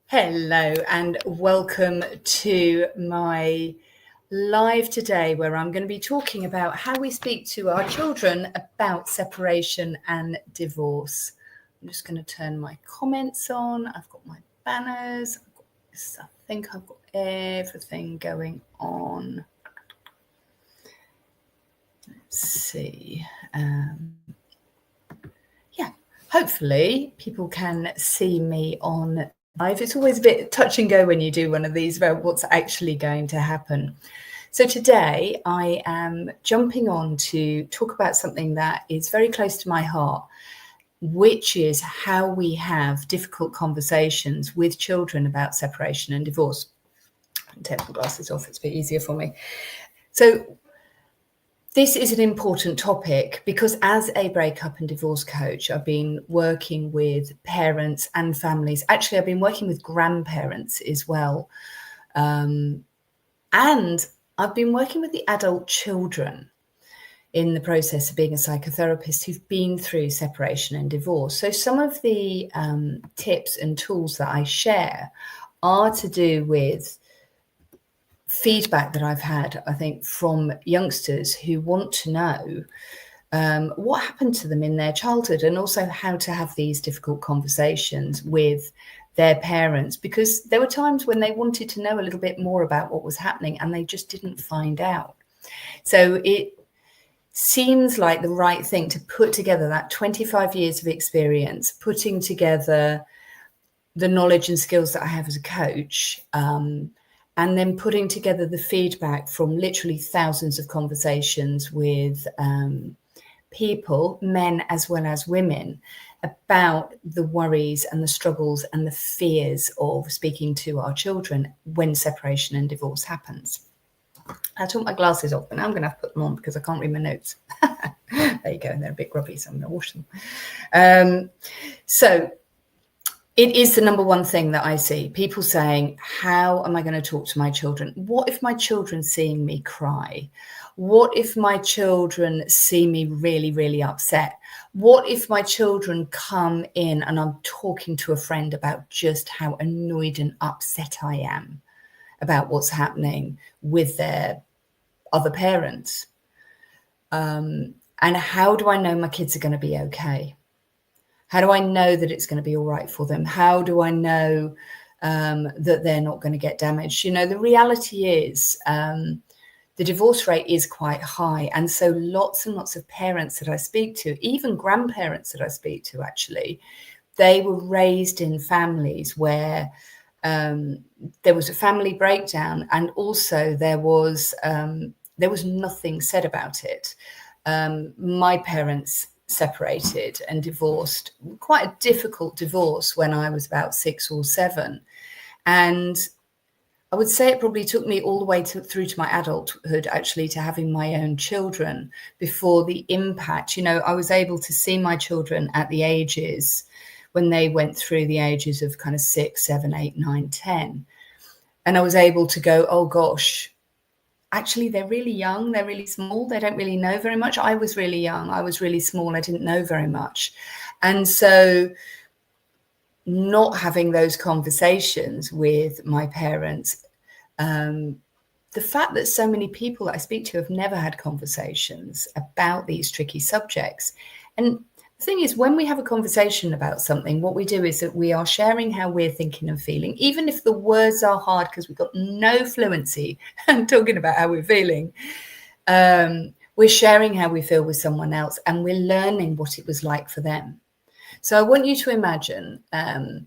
Hello and welcome to my live today, where I'm going to be talking about how we speak to our children about separation and divorce. I'm just going to turn my comments on. I've got my banners. I think I've got everything going on. Let's see. Hopefully people can see me on live. It's always a bit touch and go when you do one of these about what's actually going to happen. So today I am jumping on to talk about something that is very close to my heart, which is how we have difficult conversations with children about separation and divorce. I'll take my glasses off, it's a bit easier for me. So this is an important topic because as a breakup and divorce coach, I've been working with parents and families. Actually, I've been working with grandparents as well. And I've been working with the adult children in the process of being a psychotherapist who've been through separation and divorce. So some of the tips and tools that I share are to do with feedback that I've had, I think, from youngsters who want to know what happened to them in their childhood, and also how to have these difficult conversations with their parents, because there were times when they wanted to know a little bit more about what was happening and they just didn't find out. So it seems like the right thing to put together that 25 years of experience, putting together the knowledge and skills that I have as a coach, and then putting together the feedback from literally thousands of conversations with people, men as well as women, about the worries and the struggles and the fears of speaking to our children when separation and divorce happens. I took my glasses off, but now I'm going to have to put them on because I can't read my notes. There you go. They're a bit grubby, so I'm going to wash them. So it is the number one thing that I see people saying, how am I going to talk to my children? What if my children seeing me cry? What if my children see me really, really upset? What if my children come in and I'm talking to a friend about just how annoyed and upset I am about what's happening with their other parents? And how do I know my kids are going to be okay? How do I know that it's going to be all right for them? How do I know that they're not going to get damaged? You know, the reality is the divorce rate is quite high. And so lots and lots of parents that I speak to, even grandparents that I speak to, actually, they were raised in families where there was a family breakdown, and also there was nothing said about it. My parents separated and divorced, quite a difficult divorce, when I was about 6 or 7. And I would say it probably took me all the way through to my adulthood, actually, to having my own children before the impact. You know, I was able to see my children at the ages when they went through the ages of kind of 6, 7, 8, 9, 10. And I was able to go, oh gosh, actually, they're really young, they're really small, they don't really know very much. I was really young, I was really small, I didn't know very much. And so not having those conversations with my parents, the fact that so many people that I speak to have never had conversations about these tricky subjects. And the thing is, when we have a conversation about something, what we do is that we are sharing how we're thinking and feeling, even if the words are hard because we've got no fluency and talking about how we're feeling. We're sharing how we feel with someone else, and we're learning what it was like for them. So I want you to imagine, that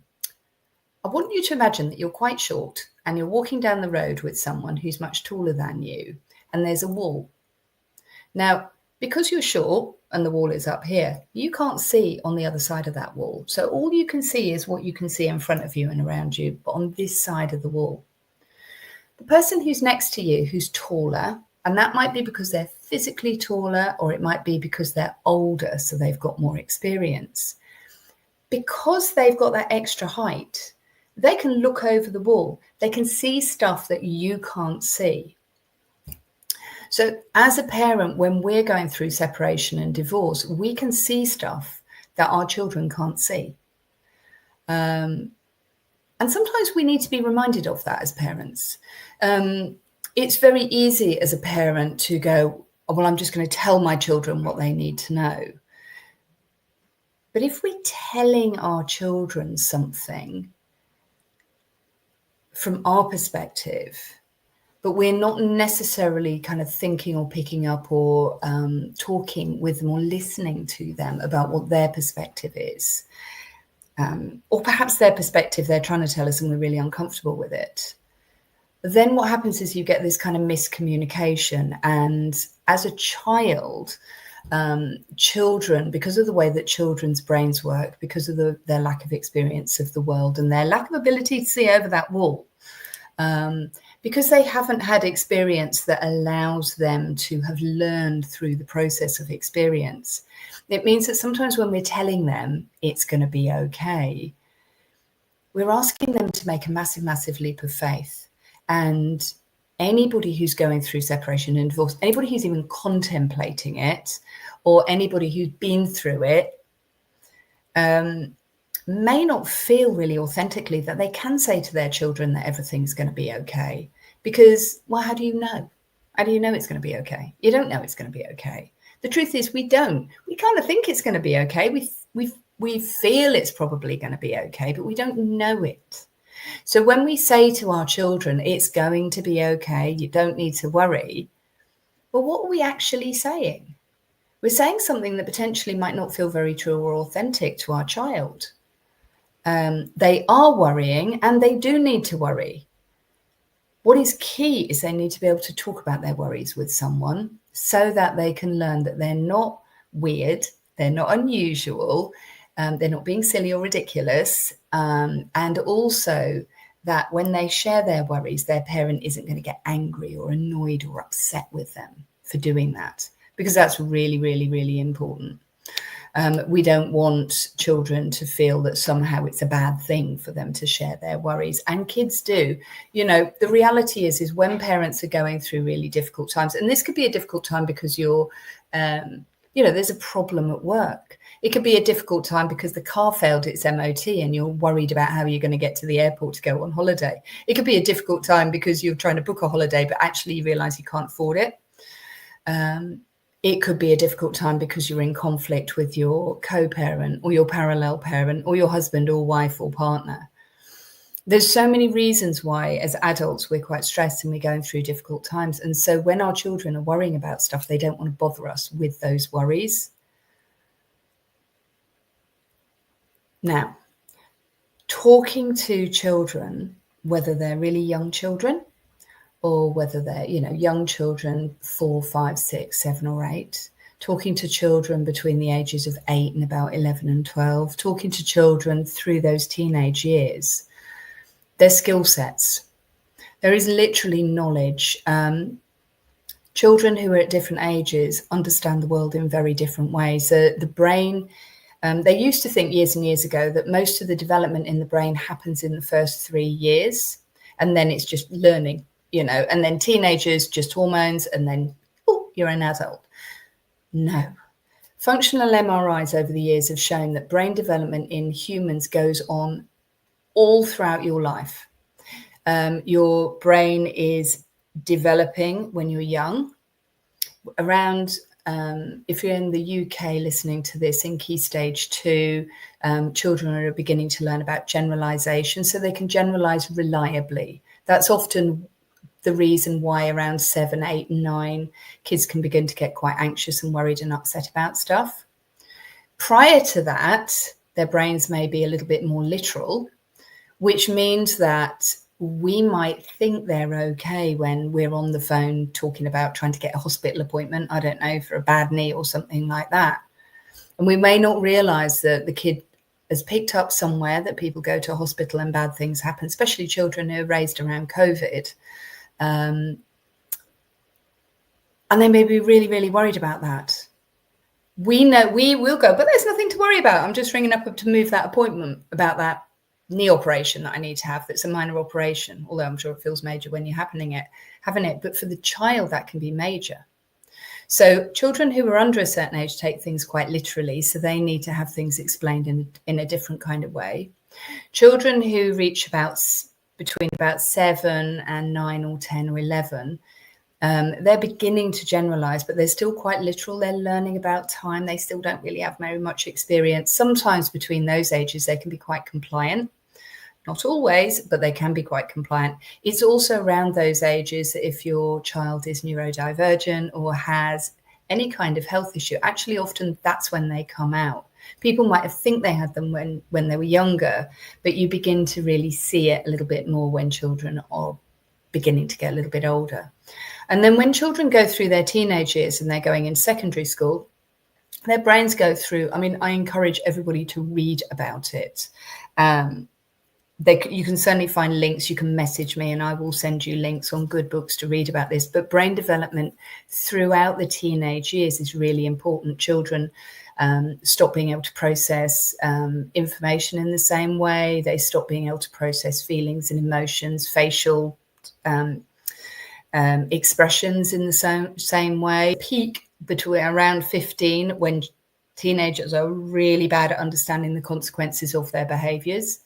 you're quite short and you're walking down the road with someone who's much taller than you, and there's a wall. Now, because you're short and the wall is up here, you can't see on the other side of that wall. So all you can see is what you can see in front of you and around you, but on this side of the wall. The person who's next to you, who's taller, and that might be because they're physically taller, or it might be because they're older, so they've got more experience. Because they've got that extra height, they can look over the wall. They can see stuff that you can't see. So as a parent, when we're going through separation and divorce, we can see stuff that our children can't see. And sometimes we need to be reminded of that as parents. It's very easy as a parent to go, oh, well, I'm just going to tell my children what they need to know. But if we're telling our children something from our perspective, but we're not necessarily kind of thinking or picking up or talking with them or listening to them about what their perspective is, or perhaps their perspective they're trying to tell us and we're really uncomfortable with it, then what happens is you get this kind of miscommunication. And as a child, children, because of the way that children's brains work, because of their lack of experience of the world and their lack of ability to see over that wall, because they haven't had experience that allows them to have learned through the process of experience, it means that sometimes when we're telling them it's going to be okay, we're asking them to make a massive, massive leap of faith. And anybody who's going through separation and divorce, anybody who's even contemplating it, or anybody who's been through it, may not feel really authentically that they can say to their children that everything's going to be okay. Because, well, how do you know? How do you know it's going to be okay? You don't know it's going to be okay. The truth is we don't. We kind of think it's going to be okay. We feel it's probably going to be okay, but we don't know it. So when we say to our children, it's going to be okay, you don't need to worry, well, what are we actually saying? We're saying something that potentially might not feel very true or authentic to our child. They are worrying and they do need to worry. What is key is they need to be able to talk about their worries with someone so that they can learn that they're not weird, they're not unusual, they're not being silly or ridiculous, and also that when they share their worries, their parent isn't going to get angry or annoyed or upset with them for doing that, because that's really, really, really important. We don't want children to feel that somehow it's a bad thing for them to share their worries, and kids do. You know, the reality is when parents are going through really difficult times, and this could be a difficult time because you're, there's a problem at work. It could be a difficult time because the car failed its MOT and you're worried about how you're going to get to the airport to go on holiday. It could be a difficult time because you're trying to book a holiday, but actually you realize you can't afford it. It could be a difficult time because you're in conflict with your co-parent or your parallel parent or your husband or wife or partner. There's so many reasons why as adults we're quite stressed and we're going through difficult times. And so when our children are worrying about stuff, they don't want to bother us with those worries. Now, talking to children, whether they're really young children or whether they're, young children, 4, 5, 6, 7 or 8, talking to children between the ages of 8 and about 11 and 12, talking to children through those teenage years, their skill sets. There is literally knowledge. Children who are at different ages understand the world in very different ways. The brain, they used to think years and years ago that most of the development in the brain happens in the first 3 years, and then it's just learning, and then teenagers, just hormones, and then, you're an adult. No. Functional MRIs over the years have shown that brain development in humans goes on all throughout your life. Your brain is developing when you're young. Around, if you're in the UK listening to this, in Key Stage 2, children are beginning to learn about generalization so they can generalize reliably. That's often the reason why around 7, 8, and 9, kids can begin to get quite anxious and worried and upset about stuff. Prior to that, their brains may be a little bit more literal, which means that we might think they're okay when we're on the phone talking about trying to get a hospital appointment, I don't know, for a bad knee or something like that. And we may not realize that the kid has picked up somewhere that people go to a hospital and bad things happen, especially children who are raised around COVID. And they may be really, really worried about that. We know we will go, but there's nothing to worry about. I'm just ringing up to move that appointment about that knee operation that I need to have. That's a minor operation, although I'm sure it feels major when you're having it. But for the child, that can be major. So children who are under a certain age take things quite literally. So they need to have things explained in a different kind of way. Children who reach between about 7 and 9 or 10 or 11, they're beginning to generalize, but they're still quite literal. They're learning about time. They still don't really have very much experience. Sometimes between those ages, they can be quite compliant. Not always, but they can be quite compliant. It's also around those ages that if your child is neurodivergent or has any kind of health issue, actually often that's when they come out. People might think they had them when they were younger, but you begin to really see it a little bit more when children are beginning to get a little bit older. And then when children go through their teenage years and they're going in secondary school, their brains go through, I encourage everybody to read about it. You can certainly find links. You can message me and I will send you links on good books to read about this. But brain development throughout the teenage years is really important. Children stop being able to process information in the same way. They stop being able to process feelings and emotions, facial expressions in the same way. Peak between around 15 when teenagers are really bad at understanding the consequences of their behaviors.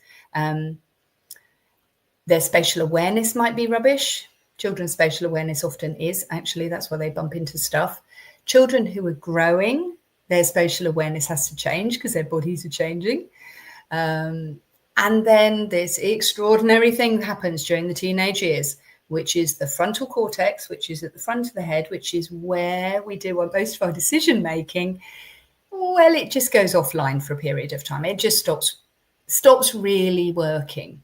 Their spatial awareness might be rubbish. Children's spatial awareness often is, actually. That's why they bump into stuff. Children who are growing, their spatial awareness has to change because their bodies are changing. And then this extraordinary thing happens during the teenage years, which is the frontal cortex, which is at the front of the head, which is where we do most of our decision making. Well, it just goes offline for a period of time. It just stops really working.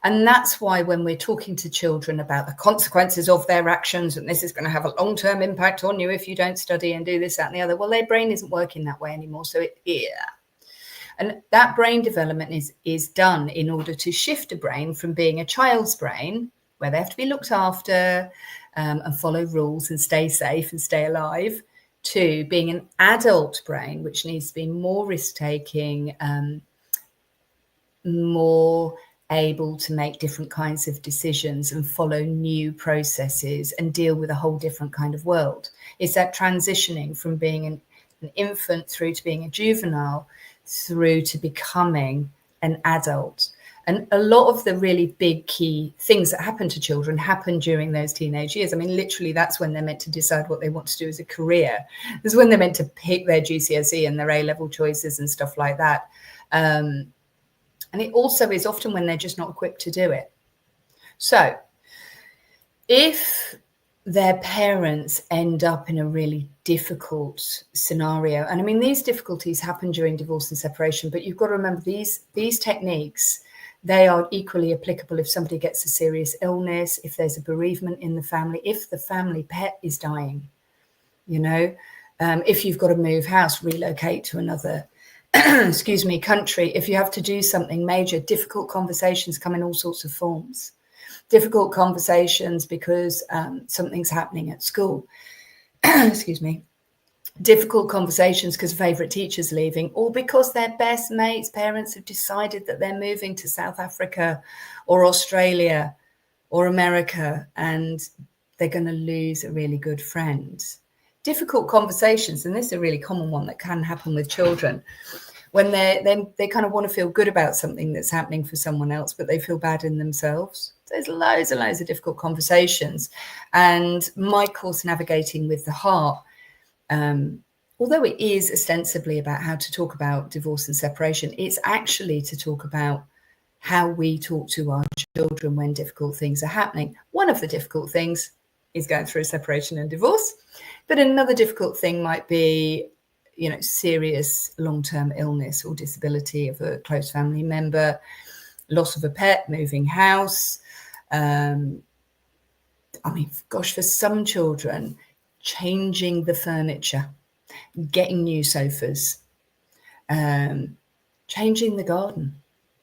And that's why when we're talking to children about the consequences of their actions, and this is going to have a long-term impact on you if you don't study and do this, that, and the other, well, their brain isn't working that way anymore. So and that brain development is done in order to shift a brain from being a child's brain, where they have to be looked after and follow rules and stay safe and stay alive, to being an adult brain, which needs to be more risk-taking, more able to make different kinds of decisions and follow new processes and deal with a whole different kind of world. It's that transitioning from being an infant through to being a juvenile through to becoming an adult. And a lot of the really big key things that happen to children happen during those teenage years. Literally, that's when they're meant to decide what they want to do as a career. This is when they're meant to pick their GCSE and their A-level choices and stuff like that. And it also is often when they're just not equipped to do it. So if their parents end up in a really difficult scenario, and these difficulties happen during divorce and separation, but you've got to remember these techniques, they are equally applicable if somebody gets a serious illness, if there's a bereavement in the family, if the family pet is dying, if you've got to move house, relocate to another country, if you have to do something major. Difficult conversations come in all sorts of forms. Difficult conversations because something's happening at school. Difficult conversations because a favourite teacher's leaving, or because their best mates' parents have decided that they're moving to South Africa or Australia or America and they're going to lose a really good friend. Difficult conversations, and this is a really common one that can happen with children, when they kind of want to feel good about something that's happening for someone else, but they feel bad in themselves. There's loads and loads of difficult conversations. And my course, Navigating with the Heart, although it is ostensibly about how to talk about divorce and separation, it's actually to talk about how we talk to our children when difficult things are happening. One of the difficult things is going through a separation and divorce, but another difficult thing might be, serious long-term illness or disability of a close family member, loss of a pet, moving house. For some children, changing the furniture, getting new sofas, changing the garden,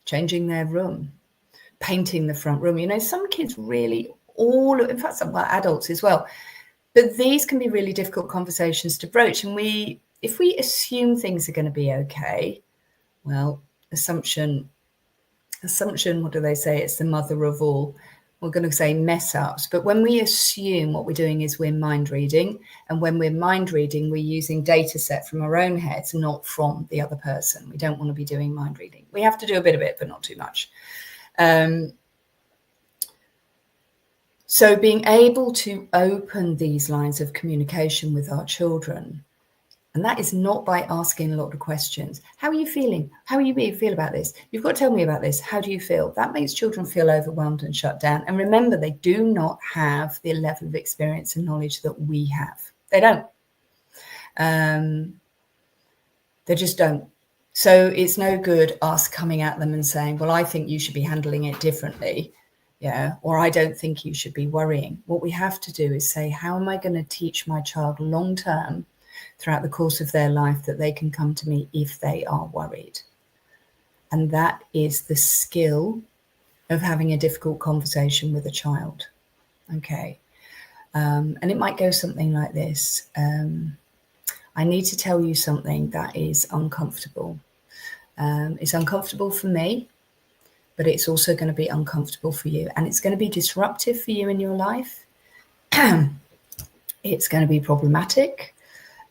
changing their room, painting the front room. Some kids really in fact, some adults as well. But these can be really difficult conversations to broach. And if we assume things are going to be okay, well, assumption, what do they say? It's the mother of all we're going to say mess ups, but when we assume what we're doing is we're mind reading, and when we're mind reading, we're using data set from our own heads, not from the other person. We don't want to be doing mind reading. We have to do a bit of it, but not too much. So being able to open these lines of communication with our children, and that is not by asking a lot of questions. How are you feeling? How are you feel about this? You've got to tell me about this. How do you feel? That makes children feel overwhelmed and shut down. And remember, they do not have the level of experience and knowledge that we have. They don't. They just don't. So it's no good us coming at them and saying, well, I think you should be handling it differently. Yeah, or I don't think you should be worrying. What we have to do is say, how am I going to teach my child long term throughout the course of their life that they can come to me if they are worried? And that is the skill of having a difficult conversation with a child. Okay. And it might go something like this. I need to tell you something that is uncomfortable. It's uncomfortable for me, but it's also going to be uncomfortable for you. And it's going to be disruptive for you in your life. It's going to be problematic.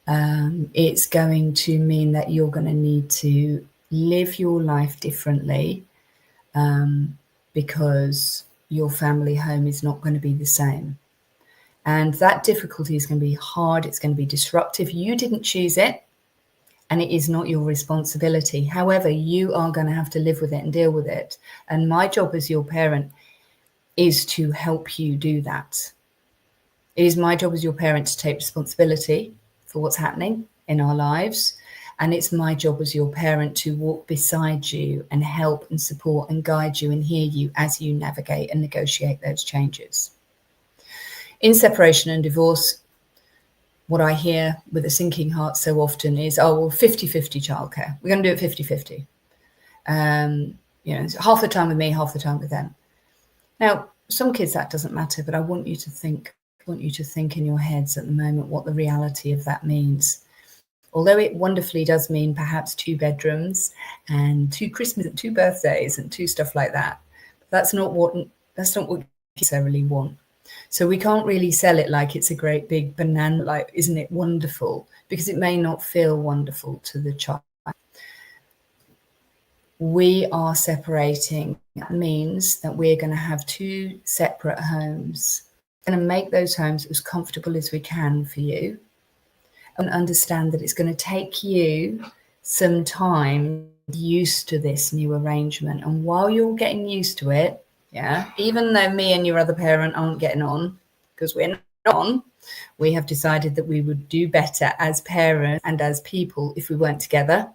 It's going to mean that you're going to need to live your life differently because your family home is not going to be the same. And that difficulty is going to be hard. It's going to be disruptive. You didn't choose it, and it is not your responsibility. However, you are going to have to live with it and deal with it. And my job as your parent is to help you do that. It is my job as your parent to take responsibility for what's happening in our lives. And it's my job as your parent to walk beside you and help and support and guide you and hear you as you navigate and negotiate those changes. In separation and divorce, what I hear with a sinking heart so often is, oh, well, 50-50 childcare. We're going to do it 50-50. Half the time with me, half the time with them. Now, some kids that doesn't matter, but I want you to think in your heads at the moment what the reality of that means. Although it wonderfully does mean perhaps 2 bedrooms and 2 Christmas and 2 birthdays and 2 stuff like that. That's not what you necessarily want. So we can't really sell it like it's a great big banana, like, isn't it wonderful? Because it may not feel wonderful to the child. We are separating. That means that we're going to have 2 separate homes. We're going to make those homes as comfortable as we can for you, and understand that it's going to take you some time used to this new arrangement. And while you're getting used to it, yeah, even though me and your other parent aren't getting on, because we're not on, we have decided that we would do better as parents and as people if we weren't together.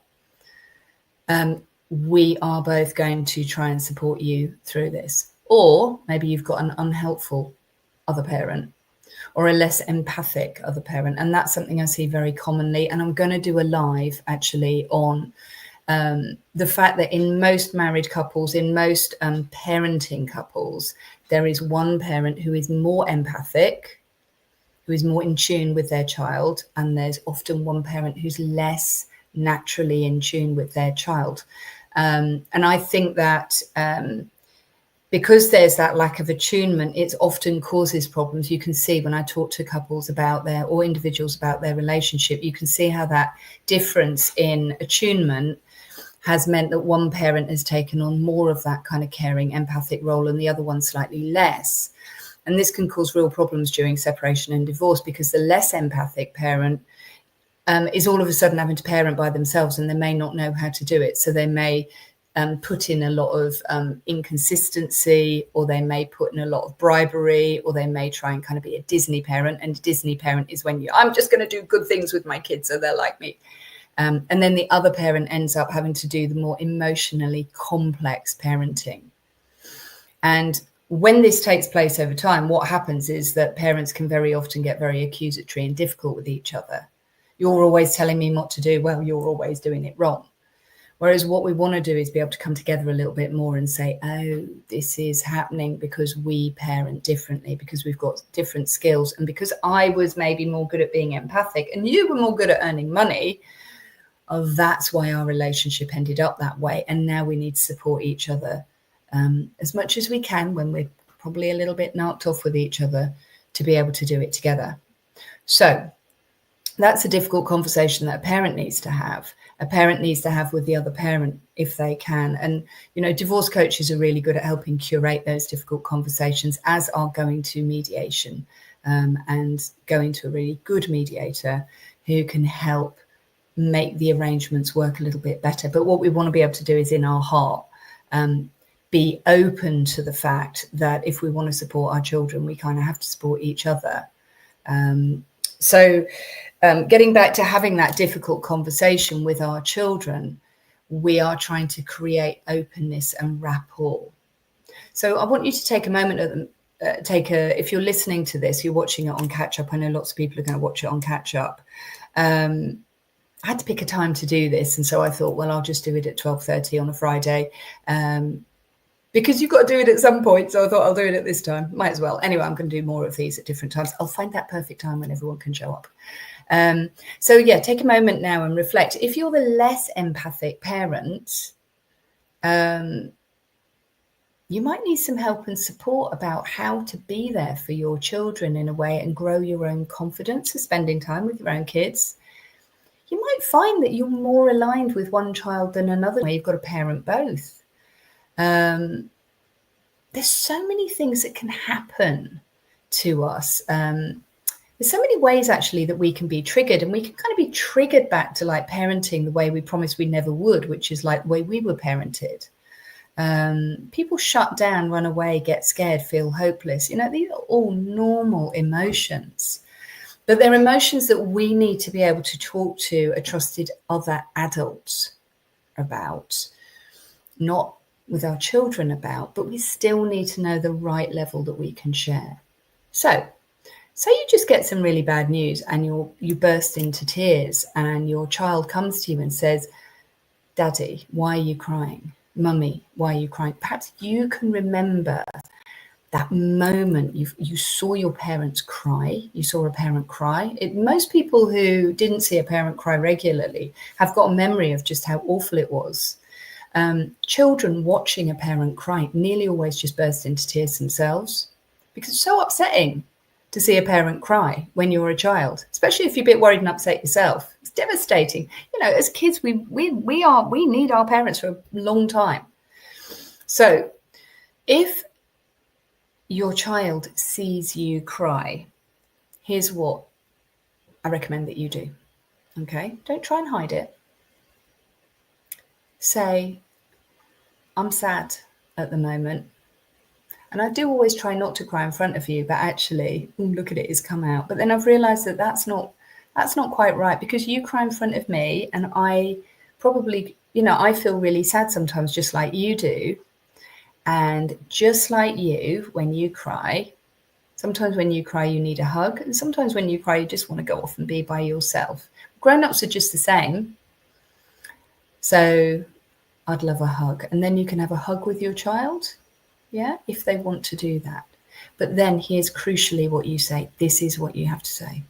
We are both going to try and support you through this. Or maybe you've got an unhelpful other parent or a less empathic other parent. And that's something I see very commonly. And I'm going to do a live actually on the fact that in most married couples, in most parenting couples, there is one parent who is more empathic, who is more in tune with their child, and there's often one parent who's less naturally in tune with their child. And I think that because there's that lack of attunement, it often causes problems. You can see when I talk to couples about or individuals about their relationship, you can see how that difference in attunement has meant that one parent has taken on more of that kind of caring, empathic role and the other one slightly less. And this can cause real problems during separation and divorce, because the less empathic parent is all of a sudden having to parent by themselves, and they may not know how to do it. So they may put in a lot of inconsistency, or they may put in a lot of bribery, or they may try and kind of be a Disney parent. And a Disney parent is when I'm just going to do good things with my kids so they're like me. And then the other parent ends up having to do the more emotionally complex parenting. And when this takes place over time, what happens is that parents can very often get very accusatory and difficult with each other. You're always telling me what to do. Well, you're always doing it wrong. Whereas what we want to do is be able to come together a little bit more and say, oh, this is happening because we parent differently, because we've got different skills. And because I was maybe more good at being empathic and you were more good at earning money, that's why our relationship ended up that way. And now we need to support each other as much as we can when we're probably a little bit knocked off with each other to be able to do it together. So that's a difficult conversation that a parent needs to have. A parent needs to have with the other parent if they can. And, divorce coaches are really good at helping curate those difficult conversations, as are going to mediation and going to a really good mediator who can help make the arrangements work a little bit better. But what we want to be able to do is, in our heart, be open to the fact that if we want to support our children, we kind of have to support each other. So getting back to having that difficult conversation with our children, we are trying to create openness and rapport. So I want you to take a moment if you're listening to this, you're watching it on catch up. I know lots of people are going to watch it on catch up. I had to pick a time to do this. And so I thought, well, I'll just do it at 12:30 on a Friday. Because you've got to do it at some point. So I thought I'll do it at this time. Might as well. Anyway, I'm going to do more of these at different times. I'll find that perfect time when everyone can show up. So yeah, take a moment now and reflect. If you're the less empathic parent, you might need some help and support about how to be there for your children in a way and grow your own confidence for spending time with your own kids. You might find that you're more aligned with one child than another where you've got to parent both. There's so many things that can happen to us. There's so many ways actually that we can be triggered, and we can kind of be triggered back to like parenting the way we promised we never would, which is like the way we were parented. People shut down, run away, get scared, feel hopeless. These are all normal emotions, but they're emotions that we need to be able to talk to a trusted other adult about, not with our children about, but we still need to know the right level that we can share. So you just get some really bad news and you burst into tears, and your child comes to you and says, Daddy, why are you crying? Mummy, why are you crying? Perhaps you can remember that moment you saw your parents cry. You saw a parent cry. Most people who didn't see a parent cry regularly have got a memory of just how awful it was. Children watching a parent cry nearly always just burst into tears themselves, because it's so upsetting to see a parent cry when you're a child, especially if you're a bit worried and upset yourself. It's devastating. As kids, we need our parents for a long time. So if your child sees you cry, here's what I recommend that you do. Okay? Don't try and hide it. Say, I'm sad at the moment. And I do always try not to cry in front of you, but actually, look at it, it's come out. But then I've realized that that's not quite right, because you cry in front of me and I probably, I feel really sad sometimes, just like you do. And just like you, when you cry, sometimes when you cry, you need a hug. And sometimes when you cry, you just want to go off and be by yourself. Grown-ups are just the same. So I'd love a hug. And then you can have a hug with your child. Yeah, if they want to do that. But then here's crucially what you say. This is what you have to say.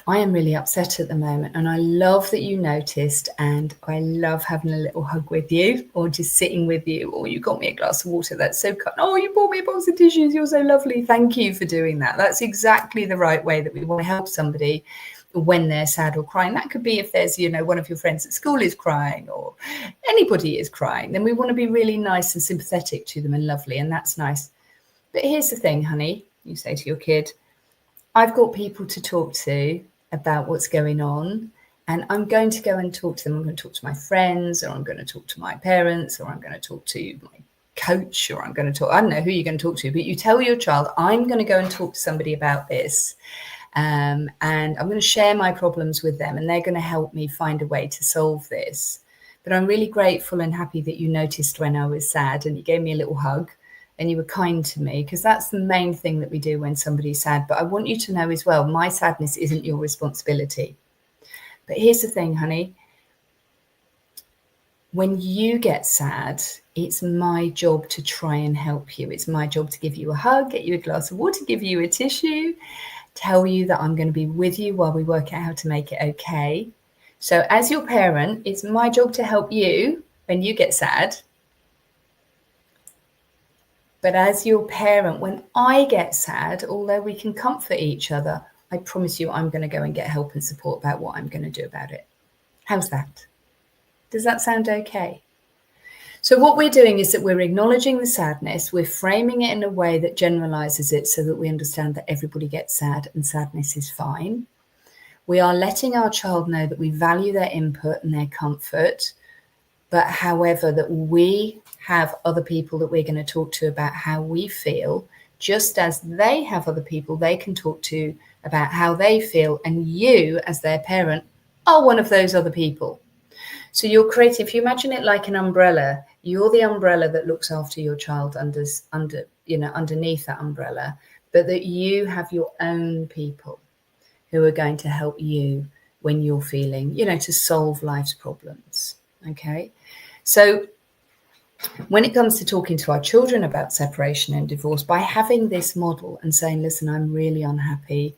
I am really upset at the moment, and I love that you noticed, and I love having a little hug with you, or just sitting with you, or you got me a glass of water. That's so kind. Oh, you bought me a box of tissues. You're so lovely. Thank you for doing that. That's exactly the right way that we want to help somebody when they're sad or crying. That could be if there's, one of your friends at school is crying, or anybody is crying, then we want to be really nice and sympathetic to them and lovely, and that's nice. But here's the thing, honey, you say to your kid, I've got people to talk to about what's going on, and I'm going to go and talk to them. I'm going to talk to my friends, or I'm going to talk to my parents, or I'm going to talk to my coach, or I don't know who you're going to talk to, but you tell your child, I'm going to go and talk to somebody about this. And I'm going to share my problems with them, and they're going to help me find a way to solve this. But I'm really grateful and happy that you noticed when I was sad and you gave me a little hug and you were kind to me, because that's the main thing that we do when somebody's sad. But I want you to know as well, my sadness isn't your responsibility. But here's the thing, honey. When you get sad, it's my job to try and help you. It's my job to give you a hug, get you a glass of water, give you a tissue, tell you that I'm going to be with you while we work out how to make it okay. So as your parent, it's my job to help you when you get sad. But as your parent, when I get sad, although we can comfort each other, I promise you I'm going to go and get help and support about what I'm going to do about it. How's that? Does that sound okay? So what we're doing is that we're acknowledging the sadness, we're framing it in a way that generalizes it so that we understand that everybody gets sad and sadness is fine. We are letting our child know that we value their input and their comfort, but however, that we have other people that we're going to talk to about how we feel, just as they have other people they can talk to about how they feel, and you, as their parent, are one of those other people. So you're creating, if you imagine it like an umbrella, you're the umbrella that looks after your child underneath that umbrella, but that you have your own people who are going to help you when you're feeling, to solve life's problems. Okay. So when it comes to talking to our children about separation and divorce, by having this model and saying, listen, I'm really unhappy.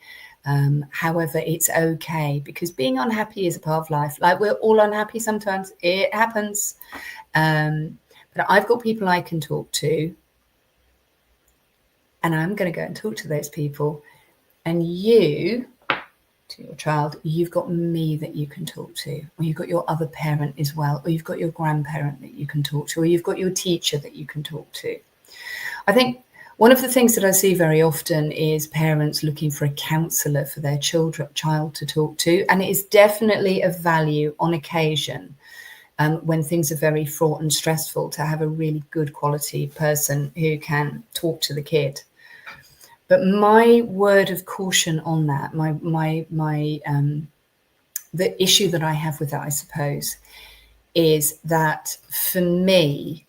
However, it's okay, because being unhappy is a part of life. Like, we're all unhappy sometimes. It happens. But I've got people I can talk to, and I'm going to go and talk to those people. And you, to your child, you've got me that you can talk to, or you've got your other parent as well, or you've got your grandparent that you can talk to, or you've got your teacher that you can talk to. I think one of the things that I see very often is parents looking for a counsellor for their child to talk to, and it is definitely of value on occasion when things are very fraught and stressful to have a really good quality person who can talk to the kid. But my word of caution on that, the issue that I have with that, I suppose, is that for me,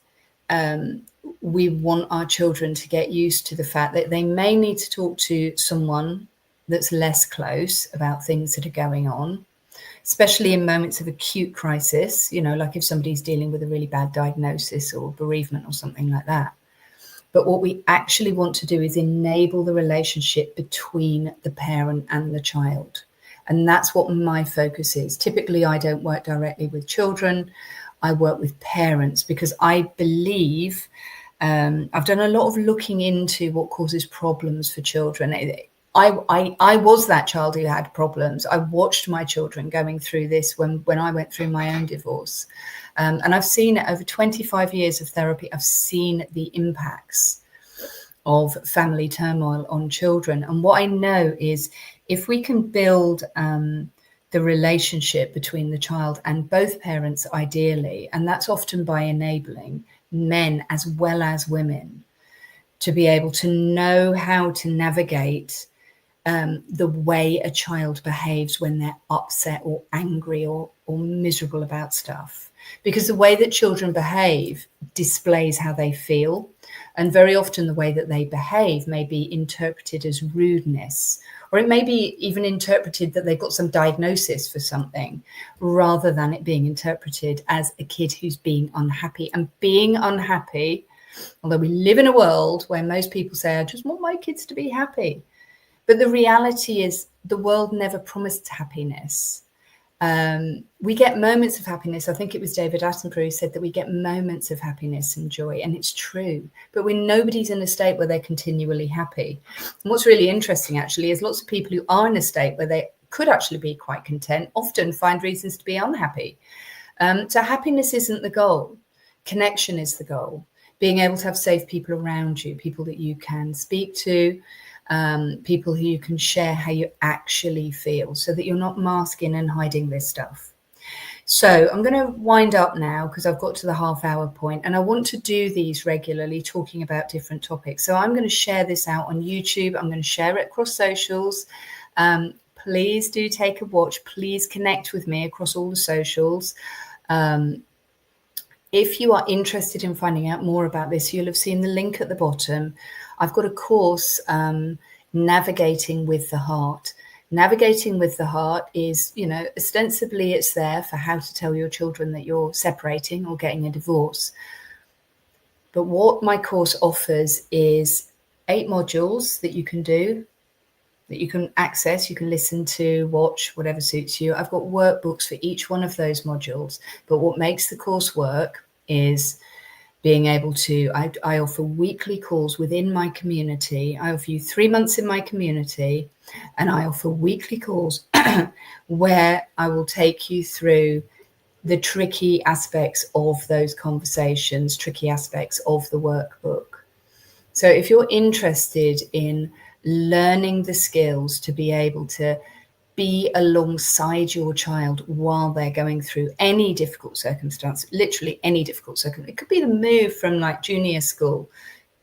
we want our children to get used to the fact that they may need to talk to someone that's less close about things that are going on, especially in moments of acute crisis, like if somebody's dealing with a really bad diagnosis or bereavement or something like that. But what we actually want to do is enable the relationship between the parent and the child. And that's what my focus is. Typically, I don't work directly with children. I work with parents because I believe I've done a lot of looking into what causes problems for children. I was that child who had problems. I watched my children going through this when I went through my own divorce. And I've seen it over 25 years of therapy. I've seen the impacts of family turmoil on children. And what I know is if we can build the relationship between the child and both parents, ideally, and that's often by enabling men as well as women to be able to know how to navigate the way a child behaves when they're upset or angry or miserable about stuff. Because the way that children behave displays how they feel. And very often the way that they behave may be interpreted as rudeness, or it may be even interpreted that they've got some diagnosis for something, rather than it being interpreted as a kid who's being unhappy. And being unhappy, although we live in a world where most people say, I just want my kids to be happy. But the reality is the world never promised happiness. We get moments of happiness. I think it was David Attenborough who said that we get moments of happiness and joy, and it's true. But when nobody's in a state where they're continually happy. And what's really interesting, actually, is lots of people who are in a state where they could actually be quite content often find reasons to be unhappy. So happiness isn't the goal. Connection is the goal. Being able to have safe people around you, people that you can speak to, people who you can share how you actually feel, so that you're not masking and hiding this stuff. So I'm going to wind up now because I've got to the half-hour point, and I want to do these regularly, talking about different topics. So I'm going to share this out on YouTube. I'm going to share it across socials. Please do take a watch. Please connect with me across all the socials. If you are interested in finding out more about this, you'll have seen the link at the bottom. I've got a course, Navigating with the Heart. Navigating with the Heart is, ostensibly it's there for how to tell your children that you're separating or getting a divorce. But what my course offers is 8 modules that you can do, that you can access, you can listen to, watch, whatever suits you. I've got workbooks for each one of those modules. But what makes the course work is being able to, I offer weekly calls within my community. I offer you 3 months in my community, and I offer weekly calls where I will take you through the tricky aspects of those conversations, tricky aspects of the workbook. So if you're interested in learning the skills to be able to be alongside your child while they're going through any difficult circumstance, literally any difficult circumstance. It could be the move from like junior school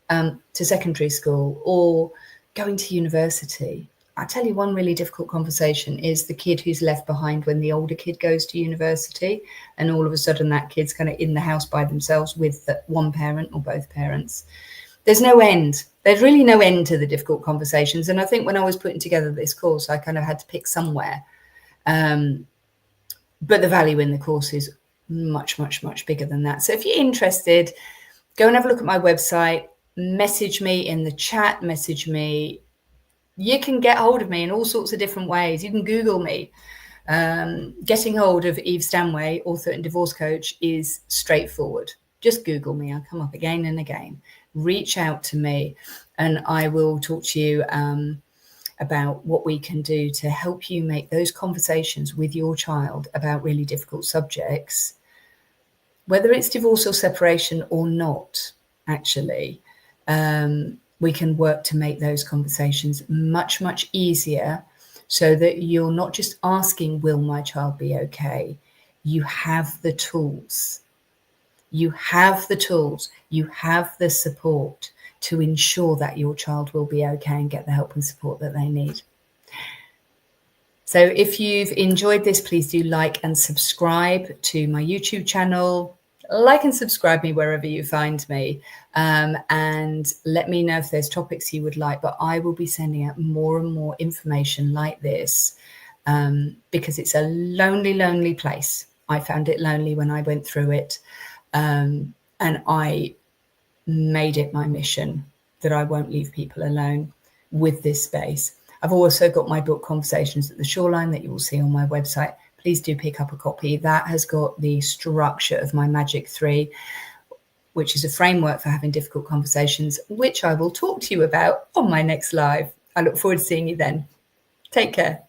to secondary school, or going to university. I tell you, one really difficult conversation is the kid who's left behind when the older kid goes to university, and all of a sudden that kid's kind of in the house by themselves with one parent or both parents. There's no end. There's really no end to the difficult conversations. And I think when I was putting together this course, I kind of had to pick somewhere. But the value in the course is much, much, much bigger than that. So if you're interested, go and have a look at my website, message me in the chat, message me. You can get hold of me in all sorts of different ways. You can Google me. Getting hold of Eve Stanway, author and divorce coach, is straightforward. Just Google me. I'll come up again and again. Reach out to me and I will talk to you about what we can do to help you make those conversations with your child about really difficult subjects, whether it's divorce or separation or not, actually. We can work to make those conversations much, much easier so that you're not just asking, will my child be okay? You have the tools. You have the tools, you have the support to ensure that your child will be okay and get the help and support that they need. So if you've enjoyed this, please do like and subscribe to my YouTube channel. Like and subscribe me wherever you find me, and let me know if there's topics you would like, but I will be sending out more and more information like this because it's a lonely, lonely place. I found it lonely when I went through it. And I made it my mission that I won't leave people alone with this space. I've also got my book, Conversations at the Shoreline, that you will see on my website. Please do pick up a copy. That has got the structure of my Magic 3, which is a framework for having difficult conversations, which I will talk to you about on my next live. I look forward to seeing you then. Take care.